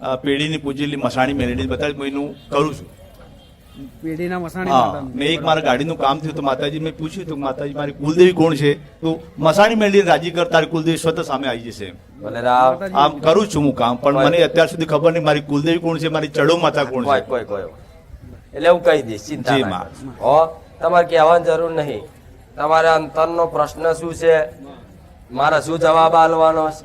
પેઢીની પૂજેલી મસાણી મેલડી બતાવી હું એનું કરું છું. પેઢીના મસાણી હા, માતાનું. મેં એક મારા ગાડીનું કામ થયું તો માતાજી મેં પૂછ્યું તો માતાજી મારી કુલદેવી કોણ છે, તો મસાણી મેલડી રાજી કર તારી કુલદેવી સ્વતઃ સામે આવી જશે. ભલે રામ. આમ કરું છું હું કામ, પણ મને અત્યાર સુધી ખબર નહીં મારી કુલદેવી કોણ છે, મારી ચડો માતા કોણ કોઈ છે. કોઈ કોઈ એટલે હું કહી દઈશ, ચિંતા જી ના માં. કરશો. હો, તમારે કહેવાની જરૂર નહીં. તમારા અંતરનો પ્રશ્ન શું છે, મારે શું જવાબ આલવાનો છે,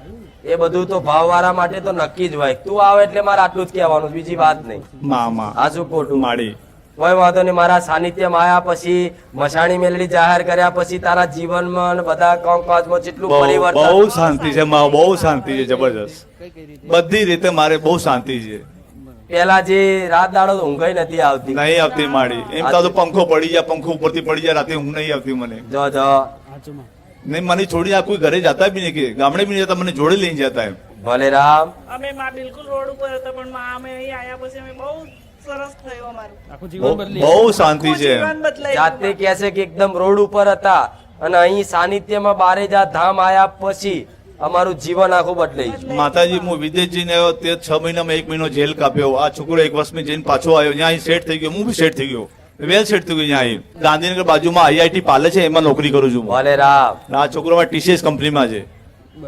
એ બધું તો ભાવવાળા માટે તો નક્કી જ હોય. તું આવે એટલે મારે આટલું જ કહેવાનું, બીજી વાત નહીં. માં આ શું ખોટું? માડી કોઈ વાંધો નહીં. મારા સાનિધ્યમાં આવ્યા પછી, મસાણી મેલડી જાહેર કર્યા પછી તારા જીવનમાં અને બધા કામકાજમાં કેટલું બહુ પરિવર્તન. શાંતિ છે માં, બહુ શાંતિ છે, જબરજસ્ત. બધી રીતે મારે બહુ શાંતિ છે. પેલા જે રાત દાડો ઊંઘ નથી આવતી. નહીં આવતી માડી, એમ તો પંખો પડી જાય, પંખો ઉપરથી પડી જાય, રાતે ઊંઘ નહીં આવતી મને. જો જો હાચુમાં. નહીં, મને છોડી આ કોઈ ઘરે જતા બી નહીં, કે ગામડે બી નહીં જતા, મને જોડે લઈને જતા એમ. ભલે રામ. અમે માં બિલકુલ રોડ ઉપર હતા, પણ માં અમે અહીં આયા પછી અમે બહુ સરસ થયું અમારું. આખું જીવન બદલી બહુ શાંતિ છે. જીવન બદલાઈ જાતે ગયું. કહે છે કે એકદમ રોડ ઉપર હતા અને અહીં સાનિધ્યમાં બારેજા ધામ આયા પછી અમારું જીવન આખું બદલાઈ ગયું. માતાજી, હું વિદેશ જઈને આવ્યો તે 6 મહિનામાં 1 મહિનો જેલ કાપ્યો. આ છોકરો 1 વર્ષમાં જઈને પાછો આવ્યો, ત્યાં સેટ થઈ ગયો, હું બી સેટ થઈ ગયો, વેલ સેટ થઈ ગયો. ત્યાં અહીં ગાંધીનગર બાજુમાં IIT પાલે છે, એમાં નોકરી કરું છું હું. ભલે રામ. આ છોકરો TCS કંપનીમાં છે,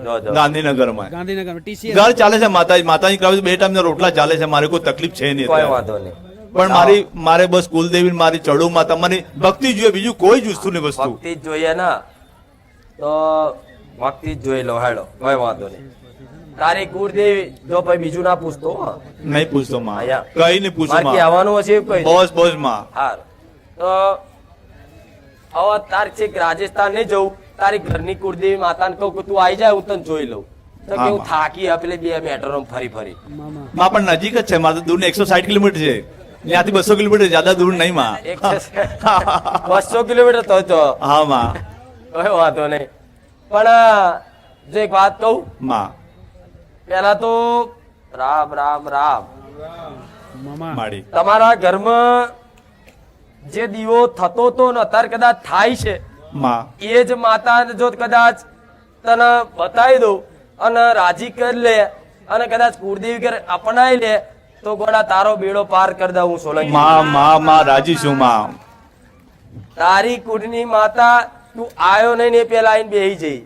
જો જો. ગાંધીનગરમાં. ગાંધીનગર TCS ઘર ચાલે છે માતાજી, માતાજી કરાવે 2 ટાઈમના રોટલા ચાલે છે, મારે કોઈ તકલીફ છે નહીં કોઈ અત્યારે. વાંધો નહીં. પણ મારે બસ કુલદેવી, મારી ચડુ માતા, મારી ભક્તિ જોઈએ, બીજું કોઈ જ વસ્તુ નહીં. વસ્તુ ભક્તિ જ જોઈએ ને, તો ભક્તિ જ જોઈ લો. હેડો, કોઈ વાંધો નહીં. તારી કુળદેવી જો ભાઈ બીજું ના પૂછતો હો. નહીં પૂછતો માં, અહીંયા. કઈ નહીં પૂછું મારે માં. કહેવાનું હશે એવું કહી દે. બસ બસ માં. હારું. તો હવે તાર છેક રાજસ્થાન નહીં જવું, તારી ઘરની કુળદેવી માતાને કહું કે તું આવી જાય, હું તને જોઈ લઉં. તો હા, કે હું માં. થાકી પેલે 2 મેટ્રો ફરી ફરી. મામા. માં પણ નજીક જ છે, મારે તો દૂર 160 કિલોમીટર છે, ત્યાંથી 200 કિલોમીટર, જ્યાદા દૂર નહીં માં. 200 કિલોમીટર તો હા માં. કોઈ વાંધો નહીં. પણ જો એક વાત કહું, માં પેલા તો રામ રામ રામ. મામા. માડી તમારા ઘરમાં જે દીવો થતો તો ને અત્યારે કદાચ થાય છે, માં એ જ માતા જો કદાચ તને બતાવી દઉં અને રાજી કરી લે અને કદાચ કુળદેવી કરે અપનાવી લે તો ગોડા તારો બેડો પાર કરી દઉં હું સોલંકી. માં રાજી છું માં. તારી કુળની માતા તું આયો નહીં ને એ પેલા આવીને બેહી જઈ.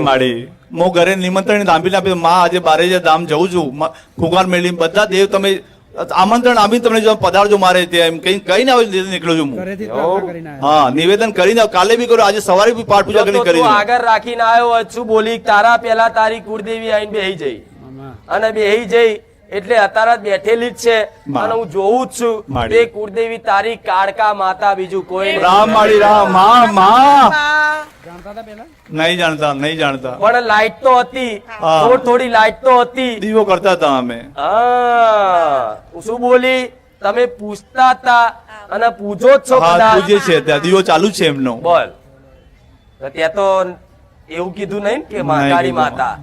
માડી હું ઘરે નિમંત્રણ આપીને આપ્યું, માં આજે બારેજા ધામ જઉં છું, ફુગાર મેળવી બધા દેવ તમે આમંત્રણ આપીને તમને જો પધારજો મારે ત્યાં, એમ કઈ આવે નીકળ્યો છું હું. ઘરેથી જ પ્રાર્થના કરીને આવ્યા. હા, નિવેદન કરીને કાલે બી કર્યું, આજે સવારે બી પાઠ પૂજા તો કરીને તું કરી. આગળ રાખીને આવ્યો હોય શું બોલી તારા પેલા તારી કુળદેવી આવીને બેહી જઈ મામા. અને બેહી જઈ એટલે અત્યારે જ બેઠેલી જ છે માં. અને હું જોઉં જ છું માડી. તે કુળદેવી તારી કાળકા માતા બીજું કોઈ નહીં. રામ માડી રામ. માં માં. જાણતા હતા પેલા? નહીં જાણતા. પણ લાઈટ તો હતી, હા. થોડી લાઈટ તો હતી. દીવો કરતા હતા અમે. હા, હું શું બોલી તમે પૂછતા હતા અને પૂછો જ છો હા, કદાચ. પૂજે છે ત્યાં, દીવો ચાલુ જ છે એમનો. બોલ તો ત્યાં તો એવું કીધું નહીં ને કે મહાકાળી કીધું. માતા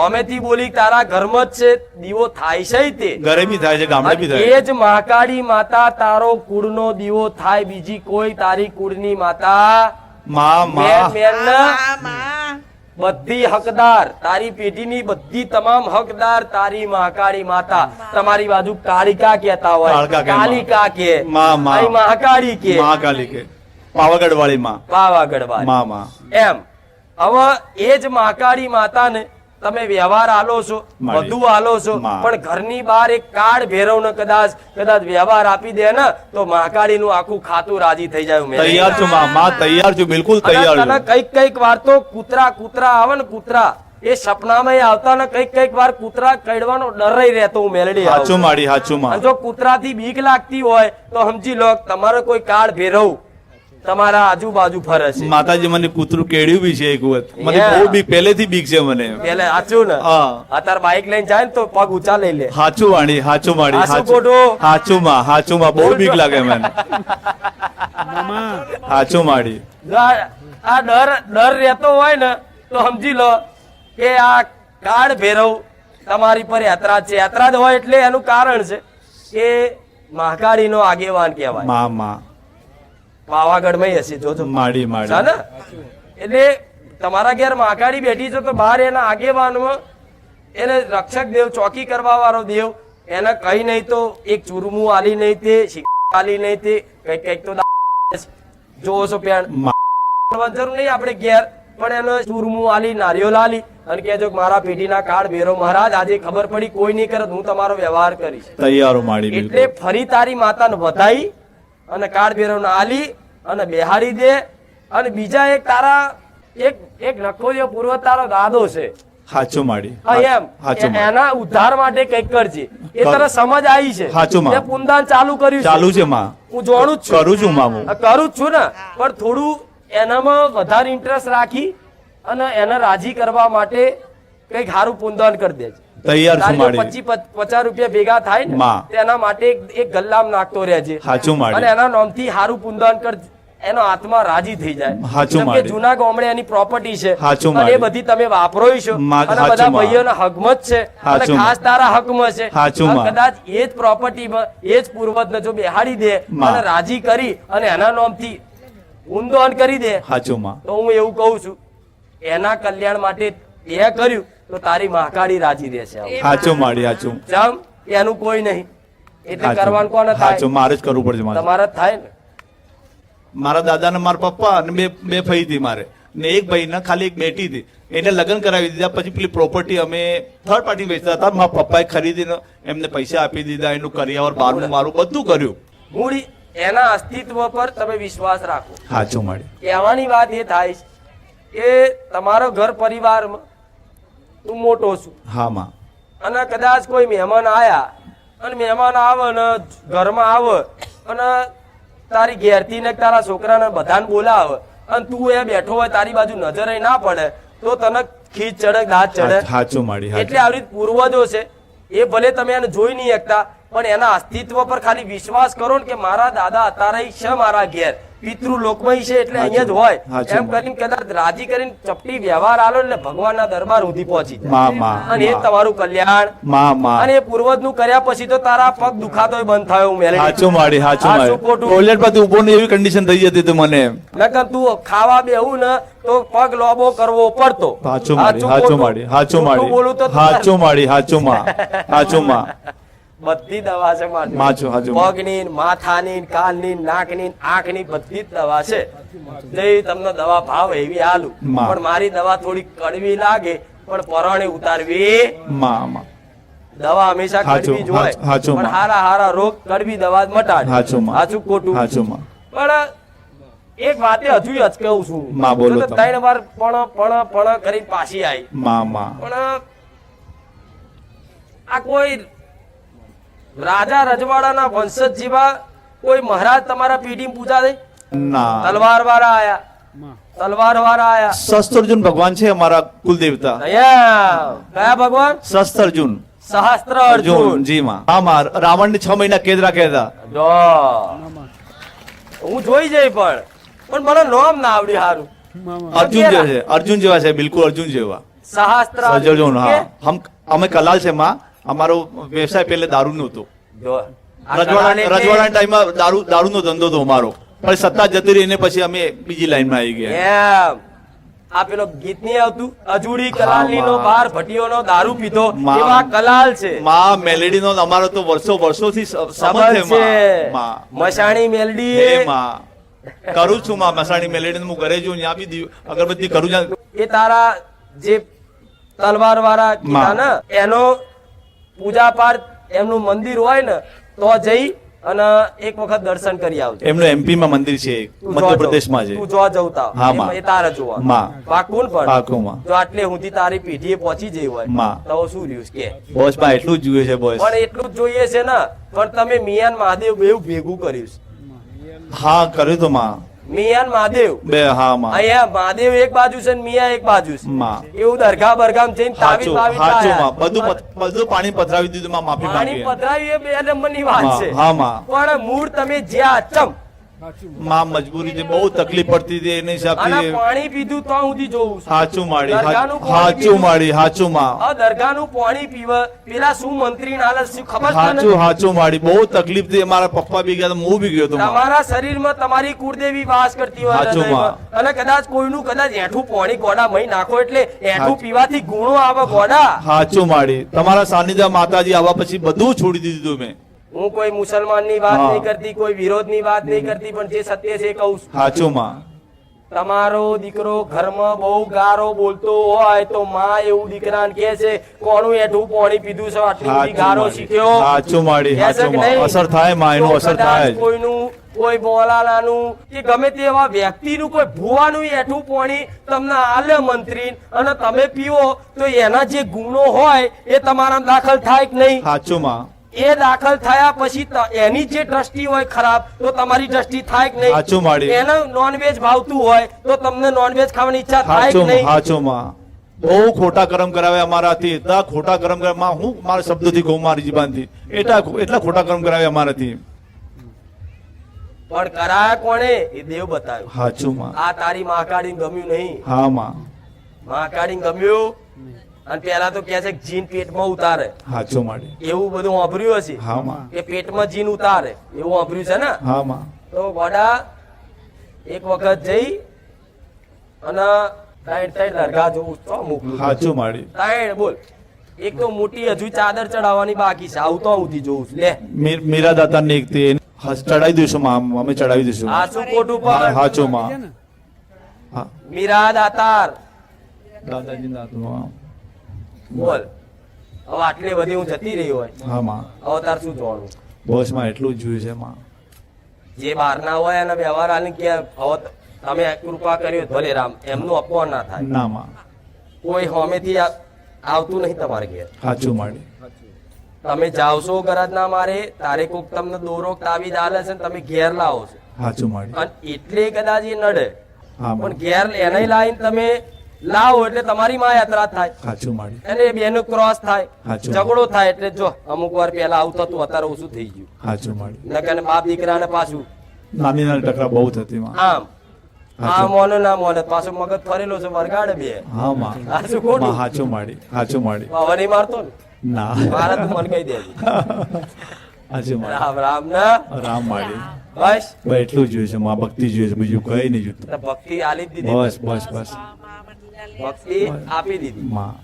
અમેથી બોલી તારા ઘરમાં જ છે દીવો થાય છે તે ઘરે બી થાય છે, ગામડે બી થાય એ જ મહાકાળી માતા તારો કુળનો દીવો થાય, બીજી કોઈ તારી કુળની માતા માં માં, માં. બધી હકદાર તારી પેઢીની બધી તમામ હકદાર તારી મહાકાળી માતા. તમારી બાજુ કાળિકા કહેતા હોય, કાળકા કે કાલિકા કે માં. અહીં મહાકાળી કે મહાકાલી કે પાવાગઢ વાળી માં. પાવાગઢ વાળી. માં એમ હવે એ જ મહાકાળી માતાને તમે વ્યવહાર આલો છો, મારી. બધું આલો છો, માં. પણ ઘરની બહાર એક કાળ ભેરવને કદાચ વ્યવહાર આપી દે ને તો મહાકાળીનું આખું ખાતું રાજી થઈ જાય. મેં તૈયાર છું માં, તૈયાર છું, બિલકુલ તૈયાર અને છું. કઈક વાર તો કૂતરા આવે ને, કૂતરા એ સપનામાં આવતા ને કઈક વાર કૂતરા કડવાનો ડર રહેતો હું મેલડી આવું. હાચું માડી, હાચું અને માં. જો કૂતરાથી બીક લાગતી હોય તો સમજી લો કે તમારો કોઈ કાળ ભેરવ તમારા આજુબાજુ ફરે છે. માતાજી મને કૂતરું કેળ્યું બી છે એક વખત, મને Yeah. બહુ બીક, પહેલેથી બીક છે મને. પેલે સાચું ને હા. અત્યારે બાઇક લઈને જાય ને તો પગ ઊંચા લઈ લે. હાચું વાણી, હાચું માડી, હાચું ખોટું? હાચું માં, બહુ બીક લાગે મને. મામા. હાચું માડી. જો આ ડર રહેતો હોય ને તો સમજી લો કે આ કાળ ભેરવ તમારી પર યાત્રા છે. યાત્રા જ હોય એટલે એનું કારણ છે કે મહાકાળીનો આગેવાન કહેવાય. માં પાવાગઢમાં હશે જોજો માડી છે ને. એટલે તમારા ઘેર મહાકાળી બેઠી છે તો બહાર એના આગેવાનમાં એને રક્ષક દેવ, ચોકી કરવા વાળો દેવ, એને કઈ નહીં તો એક ચૂરમું આલી નહીં તે, શિક્ષા આલી નહીં તે, કઈક તો જોવો છો પેણ જરૂર નહીં આપણે ઘેર, પણ એનો ચૂરમું આલી, નારિયેળ આલી અને કહેજો કે મારા પેઢીના કાળ ભેરો મહારાજ આજે ખબર પડી કોઈ નહીં કરે, હું તમારો વ્યવહાર કરીશ. તૈયારો માડી એટલે બિલકુલ. ફરી તારી માતાને વધાઈ અને કાળ ભેરવને આલી અને બેહાડી દે. અને બીજા એક તારા એક નખોડિયો પૂર્વ તારો દાદો છે, હાચો માડી. હા, એમ હાચો માડી. એના ઉદ્ધાર માટે કઈક કરજે. એ તને સમજ આવી છે, હાચું માં. તે પુનદાન ચાલુ કર્યું છે. ચાલુ છે માં. હું જાણું જ છું, કરું છું માં હું. હા, કરું જ છું ને, પણ થોડું એનામાં વધારે ઇન્ટરેસ્ટ રાખી અને એને રાજી કરવા માટે કઈક સારું પુનદાન કરી દેજે. તૈયાર છું તારી જો માડી. 25-50 રૂપિયા ભેગા થાય ને માં. તેના માટે એક ગલ્લામ નાખતો રહેજે. હાચું માડી. અને એના નામથી સારું પુનદાન કર, એનો આત્મા રાજી થઈ જાય. હાચું કેમ કે માડી. જૂના ગામડે એની પ્રોપર્ટી છે હાચું અને એ માડી. બધી તમે વાપરો છો માં- અને હાચું બધા માં. ભાઈઓના હકમાં જ છે અને હાચું ખાસ તારા હકમાં છે. હાચું અને માં. કદાચ એ જ પ્રોપર્ટીમાં એ જ પૂર્વજને જો બેહાડી દે માં. અને રાજી કરી અને એના નામથી પુનદાન કરી દે, હાચો માં. તો હું એવું કહું છું એના કલ્યાણ માટે એ કર્યું તો તારી મહાકાળી રાજી રહેશે. હાચો માડી. હાચું. જમ એનું કોઈ નહીં, એટલે હાચું. કરવાનું કોને હાચું. થાય? મારે જ કરવું પડશે મારે. તમારે જ થાય ને. મારા દાદા ને મારા પપ્પા અને બે ફઈ હતી મારે ને એક ભાઈ ને ખાલી એક બેટી હતી, એને લગ્ન કરાવી દીધા. પછી પેલી પ્રોપર્ટી અમે થર્ડ પાર્ટી વેચતા હતા, મારા પપ્પાએ ખરીદીને એમને પૈસા આપી દીધા, એનું કરિયાવર બારનું મારું બધું કર્યું. મૂડી એના અસ્તિત્વ પર તમે વિશ્વાસ રાખો. હાચો માડી. કહેવાની વાત એ થાય છે કે તમારો ઘર પરિવારમાં તું મોટો છું હા માં. અને કદાચ કોઈ મહેમાન આયા અને મહેમાન આવે ને ઘરમાં આવે અને તારી ઘેરથી ને તારા છોકરાને બધાને બોલાવે અને તું એ બેઠો હોય, તારી બાજુ નજરે ના પડે તો તને ખીચ ચડે, દાંત ચડે. હાચો માડી. એટલે આવી રીતે પૂર્વજો છે, એ ભલે તમે એને જોઈ નહીં શકતા પણ એના અસ્તિત્વ પર ખાલી વિશ્વાસ કરો ને કે મારા દાદા અત્યારે છે મારા ઘેર, પિતૃ લોકમય છે એટલે અહીંયા જ હોય, હાચું. એમ કરીને કદાચ રાજી કરીને ચપટી વ્યવહાર આલો એટલે ભગવાનના દરબાર સુધી પહોંચી જાય. માં માં. અને એ તમારું કલ્યાણ. માં માં. અને એ પૂર્વજનું કર્યા પછી તો તારા પગ દુખાતોય બંધ થયો. હું મેલેડી. હાચો માડી. હાચો આ માડી. શું ખોટું? ટોયલેટ પરથી ઉભો ને એવી કન્ડિશન થઈ જતી હતી મને. નકર તું ખાવા બેહું ને તો પગ લોબો કરવો પડતો. હાચો આ માડી. શું હાચો ખોટું? માડી. હાચો જૂઠું બોલું તો માડી. હાચો માડી. હાચો માં. હાચો માં. બધી દવા છે મારી. હાચું. હાચું. પગની, માથાની, કાનની, નાકની, આંખની બધી જ દવા છે. જે તમને દવા ભાવ એવી આલું, માં. પણ મારી દવા થોડી કડવી લાગે પણ પરાણે ઉતારવી. માં માં. દવા હંમેશા હાચું. કડવી જ હોય, હાચું, પણ માં. હારા હારા રોગ કડવી દવા જ મટાડે. હાચું, માં. હાચું ખોટું? હાચો માં. પણ એક વાતે હજુ અચકાવું છું. માં, બોલો તો તમે. 3 વાર પણ કરીને પાછી આવી. માં માં. પણ આ કોઈ રાજા રજવાડાના વંશજ જેવા કોઈ મહારાજ તમારા પેઢી પૂજા દે? ના. તલવાર વાળા આયા, માં તલવાર વાળા આયા. શસ્ત્રર્જુન ભગવાન છે અમારા કુલદેવતા. અહીંયા કયા ભગવાન? શસ્ત્રર્જુન. સહસ્ત્ર અર્જુન. અર્જુન. જી માં. હા માં. રાવણ ને 6 મહિના કેદ રાખ્યા હતા. જો માં હું જોઈ જઈ પણ મને નામ ના આવડ્યું હારું. માં અર્જુન જેવા છે. અર્જુન જેવા છે. બિલકુલ અર્જુન જેવા. સહસ્ત્ર સજર્જુન. હા. કે? અમે કલાલ છે માં. અમારો વ્યવસાય પહેલે દારૂ નો હતો. જો આ કલાલ એટલે- રજવાડા ટાઈમમાં દારૂનો ધંધો હતો અમારો. પણ સત્તા જતી રહીને પછી અમે બીજી લાઈનમાં આવી ગયા. એમ આ પેલો ગીત નહીં આવતું અજુડી કલાલી નો માં. બાર ભટીઓનો દારૂ પીધો માં. એવા કલાલ છે. માં મેલેડી નો અમારો તો વર્ષોથી સંબંધ સંબંધ છે છે. માં. મશાણી મેલડી હે માં. કરું છું માં. મસાણી મેલેડી હું ઘરે જઉં ત્યાં બી અગરબત્તી કરું છું. એ તારા જે તલવાર વાળા કીધા ને એનો પૂજા પાઠ એમનું મંદિર હોય ને તો જઈ અને એક વખત દર્શન કરી આવજો. એમનું એમપી માં મંદિર છે. તું જો મધ્યપ્રદેશમાં છે. તું જો જવતા હા, માં. એ તારે જોવા માં. પાકું પણ પાકું, માં. જો આટલે સુધી તારી પેઢીએ પહોંચી જઈ હોય માં. તો શું રહ્યું છે કે? બોસ માં એટલું જ જોઈએ છે બોસ. પણ એટલું જ જોઈએ છે ને, પણ તમે મિયાન મહાદેવ બેઉ ભેગું કર્યું છે. હા કર્યું તો માં. મિયાન મહાદેવ બે. હા માં. અહીંયા મહાદેવ એક બાજુ છે ને મિયા એક બાજુ છે. માં. એવું દરગાહ બરગામ જઈને તાવીજ હાચું. બાવીજ હાચું લાયા. માં. બધું પાણી પથરાવી દીધું માં. માફી પાણી માંગીએ. પધરાવી એ 2 નંબરની વાત માં. છે. હા માં. પણ મૂળ તમે જ્યાં ચમ માં મજબૂરીથી બહુ તકલીફ પડતી હતી એની અને હિસાબથી પાણી પીધું તો સુધી જોઉં છું. હાચું માડી દરગાહનું પાણી હાચું પીધું. માડી હાચું માં આ દરગાહનું પાણી પીવે પેલા શું મંત્રી નાલે શું ખબર છે હાચું ને? હાચું માડી બહુ તકલીફ થી અમારા પપ્પા બી ગયા હતા, હું બી ગયો હતો માં. તમારા શરીરમાં તમારી કુળદેવી વાસ કરતી હોય હાચું હૃદયમાં. માં. અને કદાચ કોઈનું કદાચ એઠું પાણી ગોડા મહી નાખો એટલે એઠું પીવાથી ગુણો આવે ગોડા. હાચું માડી તમારા સાનિધ્ય માતાજી આવવા પછી બધું છોડી દીધું મેં. હું કોઈ મુસલમાન ની વાત હા. નહીં કરતી, કોઈ વિરોધ ની વાત નહીં કરતી, પણ જે સત્ય છે એ કહું છું. હાચું માં તમારો દીકરો ઘરમાં બહુ ગારો બોલતો હોય તો માં એવું દીકરાને કહે છે કોનું એઠું પાણી પીધું છે આટલી બધી હાચું ગારો માડી. શીખ્યો. હાચું માડી કહે છે હાચું કે માં નહીં? અસર થાય માં એનું તો અસર કદાચ થાય જ. કોઈનું કોઈ બોલાલાનું કે ગમે તે એવા વ્યક્તિનું કોઈ ભુવાનું એઠું પાણી તમને આલે મંત્રી અને તમે પીવો તો એના જે ગુણો હોય એ તમારામાં દાખલ થાય કે નહીં? હાચું માં એ દાખલ થયા પછી એની જે દ્રષ્ટિ હોય ખરાબ તો તમારી દ્રષ્ટિ થાય કે હાચું નહીં? માડી. એને નોનવેજ ભાવતું હોય તો તમને નોનવેજ ખાવાની ઈચ્છા થાય કે હાચું નહીં? હાચું માં બહુ ખોટા કર્મ કરાવે અમારાથી એટલા ખોટા કર્મ કરાવે માં હું મારા શબ્દોથી કહું મારી જીબાનથી એટલા ખોટા કર્મ કરાવે અમારાથી. પણ કરાયા કોણે? એ દેવ બતાવ્યું. હાચું માં આ તારી મહાકાળી ગમ્યું નહીં. હા માં મહાકાળી ગમ્યું અને પેલા તો કે છે કે જીન પેટમાં ઉતારે. હાચું માડી એવું બધું વાપર્યું હશે હા માં કે પેટમાં જીન ઉતારે એવું વાપર્યું છે ને? હા માં તો ગોડા એક વખત જઈ અને ત્રણ દરગાહ જોઉં તો મોકલું. હાચું માડી ત્રણ બોલ. એક તો મોટી હજુ ચાદર ચડાવવાની બાકી છે, આવું તો હું જોઉં છું. લે મીરા દાતા ને એક તે ચડાવી દઈશું માં અમે ચડાવી દઈશું આ શું ખોટું હા, પણ હાચું માં હા મીરા દાતાર દાદાજી દાતા બોલ. હવે આટલી બધી હું જતી રહી હોય હા માં હવે તાર શું જોવાનું? બસ માં એટલું જ જોયું છે માં જે બહારના હોય એના વ્યવહાર આને કે હવે તમે કૃપા કરી ભલે રામ એમનું અપમાન ના થાય. ના માં કોઈ હોમેથી આવતું નહીં તમારે ઘેર. હાચું માડી તમે જાઓ છો ગરજ ના મારે તારે કોક તમને દોરો તાવીજ આલે છે ને તમે ઘેર લાવો છો હાચું માડી અને એટલે કદાચ એ નડે હા પણ માં ઘેર એને લાવીને તમે લાવો એટલે તમારી માં યાત્રા થાય હાચું માડી અને બેનો ક્રોસ થાય, હાચું. ઝઘડો થાય. એટલે જો અમુક વાર પેલા આવું થતું અત્યારે ઓછું થઈ ગયું. હાચું માડી નકર બાપ દીકરાને પાછું નાની નાની ટકરા બહુ થતી માં આમ આ મોનો ના મોને પાછો મગજ ફરેલો છે વરગાડે બે. હા માં આ શું ખોટું? માં હાચું માડી હાચું માડી હવે નહીં મારતો ને ના મારે તું મને કહી દેજે. હાચું માડી રામ રામ ના રામ માડી બસ બસ એટલું જ જોયું છે માં ભક્તિ જોઈએ છે બીજું કઈ નહીં જોતું તો ભક્તિ આલી જ દીધી. બસ બસ બસ ભક્તિ આપી દીધી. માં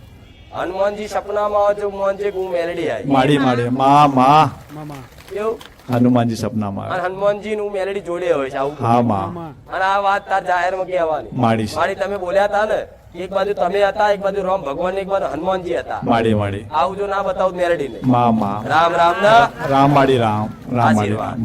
હનુમાનજી સપનામાં આવે છે મોહનજી હું મેલડી આવી માડી માડી માં માં મામા કેવું? હનુમાનજી સપનામાં અને હનુમાનજી નું મેલડી જોડે હોય છે આવું. હા માં મામા અને આ વાત તાર જાહેરમાં કહેવાની. માડી મારી તમે બોલ્યા હતા ને એક બાજુ તમે હતા એક બાજુ રામ ભગવાન એક બાજુ હનુમાનજી હતા. માડી માડી આવું જો ના બતાવું મેલડી ને માં માં રામ રામ ના રામ માડી રામ રામ માડી આશીર્વાદ. રામ